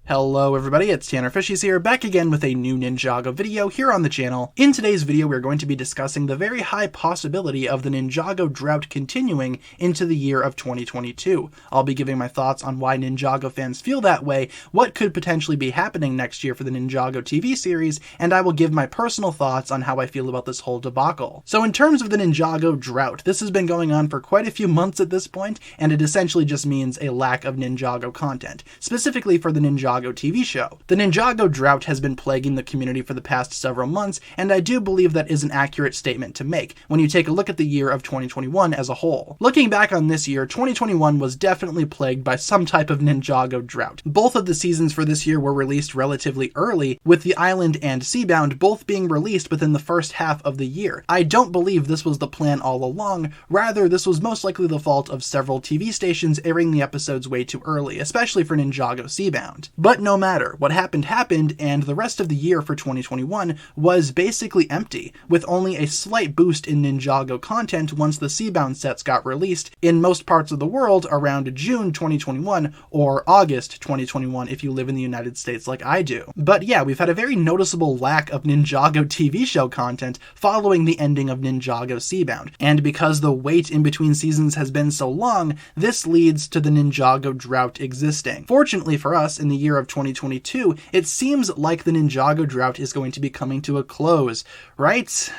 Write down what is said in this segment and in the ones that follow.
Hello everybody, it's TannerFishies here, back again with a new Ninjago video here on the channel. In today's video, we're going to be discussing the very high possibility of the Ninjago drought continuing into the year of 2022. I'll be giving my thoughts on why Ninjago fans feel that way, what could potentially be happening next year for the Ninjago TV series, and I will give my personal thoughts on how I feel about this whole debacle. So in terms of the Ninjago drought, this has been going on for quite a few months at this point, and it essentially just means a lack of Ninjago content, specifically for the Ninjago TV show. The Ninjago drought has been plaguing the community for the past several months, and I do believe that is an accurate statement to make when you take a look at the year of 2021 as a whole. Looking back on this year, 2021 was definitely plagued by some type of Ninjago drought. Both of the seasons for this year were released relatively early, with The Island and Seabound both being released within the first half of the year. I don't believe this was the plan all along, rather this was most likely the fault of several TV stations airing the episodes way too early, especially for Ninjago Seabound. But no matter, what happened happened, and the rest of the year for 2021 was basically empty, with only a slight boost in Ninjago content once the Seabound sets got released in most parts of the world around June 2021 or August 2021 if you live in the United States like I do. But yeah, we've had a very noticeable lack of Ninjago TV show content following the ending of Ninjago Seabound, and because the wait in between seasons has been so long, this leads to the Ninjago drought existing. Fortunately for us, in the year of 2022, it seems like the Ninjago drought is going to be coming to a close. Right?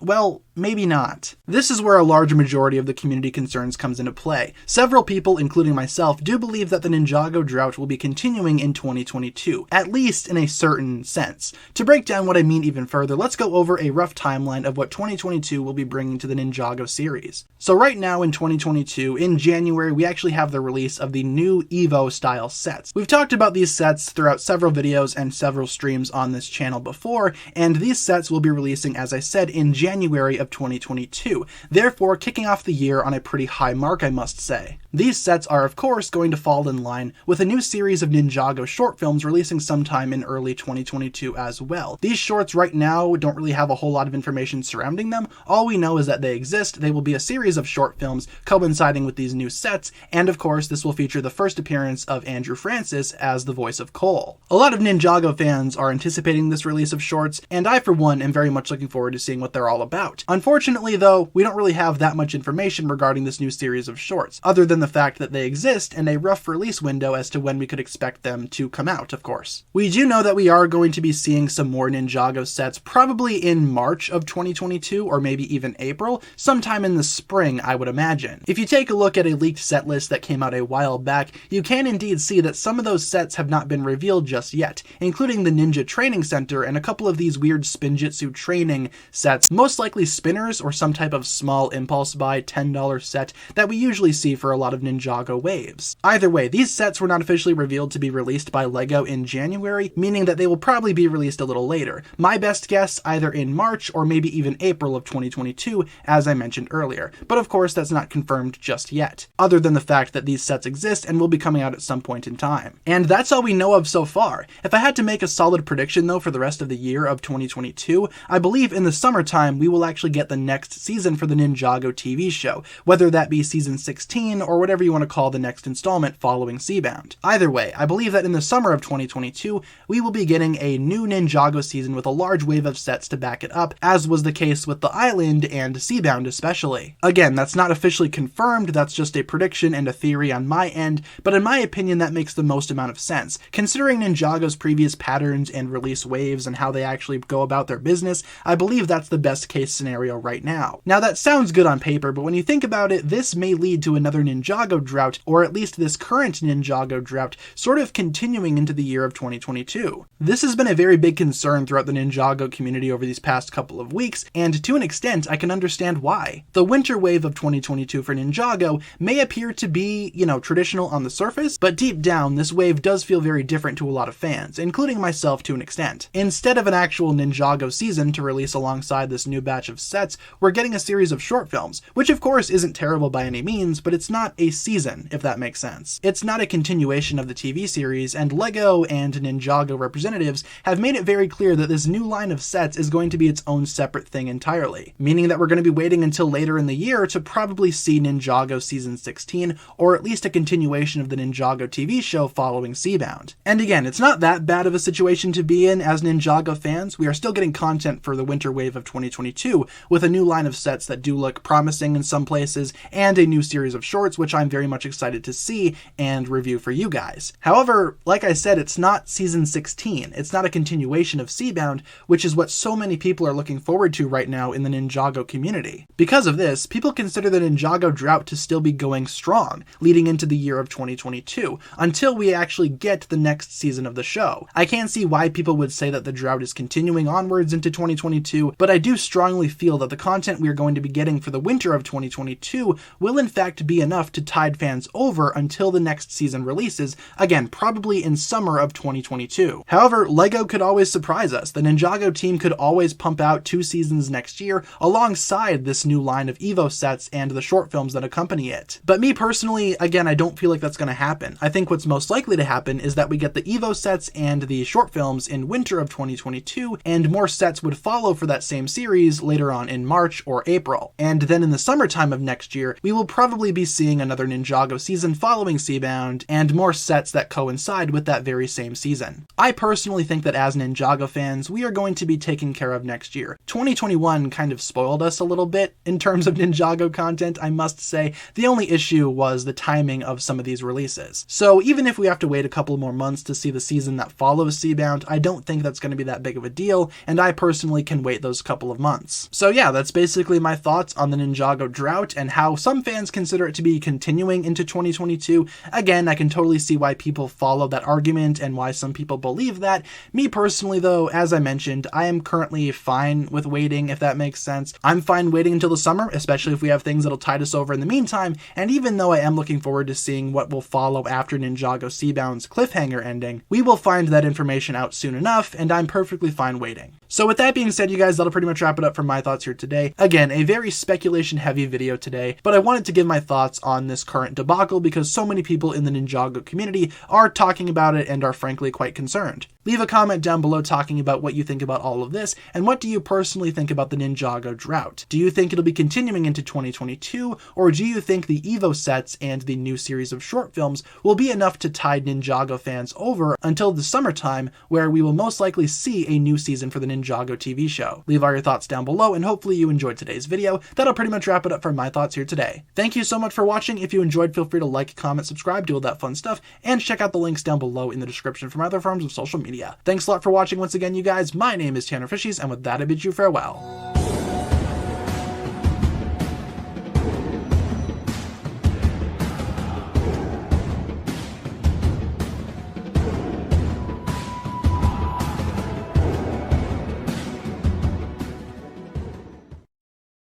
Well, maybe not. This is where a large majority of the community concerns comes into play. Several people, including myself, do believe that the Ninjago drought will be continuing in 2022, at least in a certain sense. To break down what I mean even further, let's go over a rough timeline of what 2022 will be bringing to the Ninjago series. So right now in 2022, in January, we actually have the release of the new Evo style sets. We've talked about these sets throughout several videos and several streams on this channel before, and these sets will be releasing, as I said, in January of 2022, therefore kicking off the year on a pretty high mark, I must say. These sets are, of course, going to fall in line with a new series of Ninjago short films releasing sometime in early 2022 as well. These shorts right now don't really have a whole lot of information surrounding them. All we know is that they exist. They will be a series of short films coinciding with these new sets, and of course this will feature the first appearance of Andrew Francis as the voice of Cole. A lot of Ninjago fans are anticipating this release of shorts, and I for one am very much looking forward to seeing what they're all about. Unfortunately though, we don't really have that much information regarding this new series of shorts, other than the fact that they exist and a rough release window as to when we could expect them to come out, of course. We do know that we are going to be seeing some more Ninjago sets probably in March of 2022 or maybe even April, sometime in the spring I would imagine. If you take a look at a leaked set list that came out a while back, you can indeed see that some of those sets have not been revealed just yet, including the Ninja Training Center and a couple of these weird Spinjitzu training sets, most likely spinners or some type of small impulse buy $10 set that we usually see for a lot of Ninjago waves. Either way, these sets were not officially revealed to be released by LEGO in January, meaning that they will probably be released a little later. My best guess, either in March or maybe even April of 2022, as I mentioned earlier. But of course, that's not confirmed just yet, other than the fact that these sets exist and will be coming out at some point in time. And that's all we know of so far. If I had to make a solid prediction though for the rest of the year of 2022, I believe in the summertime we will actually get the next season for the Ninjago TV show, whether that be season 16 or whatever you want to call the next installment following Seabound. Either way, I believe that in the summer of 2022, we will be getting a new Ninjago season with a large wave of sets to back it up, as was the case with The Island and Seabound especially. Again, that's not officially confirmed, that's just a prediction and a theory on my end, but in my opinion that makes the most amount of sense. Considering Ninjago's previous patterns and release waves and how they actually go about their business, I believe that's the best case scenario right now. Now that sounds good on paper, but when you think about it, this may lead to another Ninjago drought, or at least this current Ninjago drought, sort of continuing into the year of 2022. This has been a very big concern throughout the Ninjago community over these past couple of weeks, and to an extent I can understand why. The winter wave of 2022 for Ninjago may appear to be, traditional on the surface, but deep down this wave does feel very different to a lot of fans, including myself to an extent. Instead of an actual Ninjago season to release alongside this new batch of sets, we're getting a series of short films, which of course isn't terrible by any means, but it's not a season, if that makes sense. It's not a continuation of the TV series, and LEGO and Ninjago representatives have made it very clear that this new line of sets is going to be its own separate thing entirely, meaning that we're going to be waiting until later in the year to probably see Ninjago Season 16, or at least a continuation of the Ninjago TV show following following Seabound. And again, it's not that bad of a situation to be in as Ninjago fans. We are still getting content for the winter wave of 2022 with a new line of sets that do look promising in some places and a new series of shorts, which I'm very much excited to see and review for you guys. However, like I said, it's not season 16. It's not a continuation of Seabound, which is what so many people are looking forward to right now in the Ninjago community. Because of this, people consider the Ninjago Drought to still be going strong, leading into the year of 2022, until we actually get the next season of the show. I can't see why people would say that the Drought is continuing onwards into 2022, but I do strongly feel that the content we are going to be getting for the winter of 2022 will in fact be enough to tide fans over until the next season releases, again, probably in summer of 2022. However, LEGO could always surprise us. The Ninjago team could always pump out 2 seasons next year alongside this new line of EVO sets and the short films that accompany it. But me personally, again, I don't feel like that's going to happen. I think what's most likely to happen is that we get the EVO sets and the short films in winter of 2022, and more sets would follow for that same series later on in March or April. And then in the summertime of next year, we will probably be seeing another Ninjago season following Seabound, and more sets that coincide with that very same season. I personally think that as Ninjago fans, we are going to be taken care of next year. 2021 kind of spoiled us a little bit in terms of Ninjago content, I must say. The only issue was the timing of some of these releases. So even if we have to wait a couple more months to see the season that follows Seabound, I don't think that's going to be that big of a deal, and I personally can wait those couple of months. So yeah, that's basically my thoughts on the Ninjago Drought and how some fans consider it to be continuing into 2022. Again, I can totally see why people follow that argument and why some people believe that. Me personally though, as I mentioned, I am currently fine with waiting, if that makes sense. I'm fine waiting until the summer, especially if we have things that'll tide us over in the meantime, and even though I am looking forward to seeing what will follow after Ninjago Seabound's cliffhanger ending, we will find that information out soon enough, and I'm perfectly fine waiting. So with that being said, you guys, that'll pretty much wrap it up for my thoughts here today. Again, a very speculation heavy video today, but I wanted to give my thoughts on this current debacle because so many people in the Ninjago community are talking about it and are frankly quite concerned. Leave a comment down below talking about what you think about all of this, and what do you personally think about the Ninjago Drought? Do you think it'll be continuing into 2022, or do you think the EVO sets and the new series of short films will be enough to tide Ninjago fans over until the summertime, where we will most likely see a new season for the Ninjago TV show? Leave all your thoughts down below, and hopefully you enjoyed today's video. That'll pretty much wrap it up for my thoughts here today. Thank you so much for watching. If you enjoyed, feel free to like, comment, subscribe, do all that fun stuff, and check out the links down below in the description for my other forms of social media. Thanks a lot for watching once again, you guys. My name is TannerFishies, and with that I bid you farewell.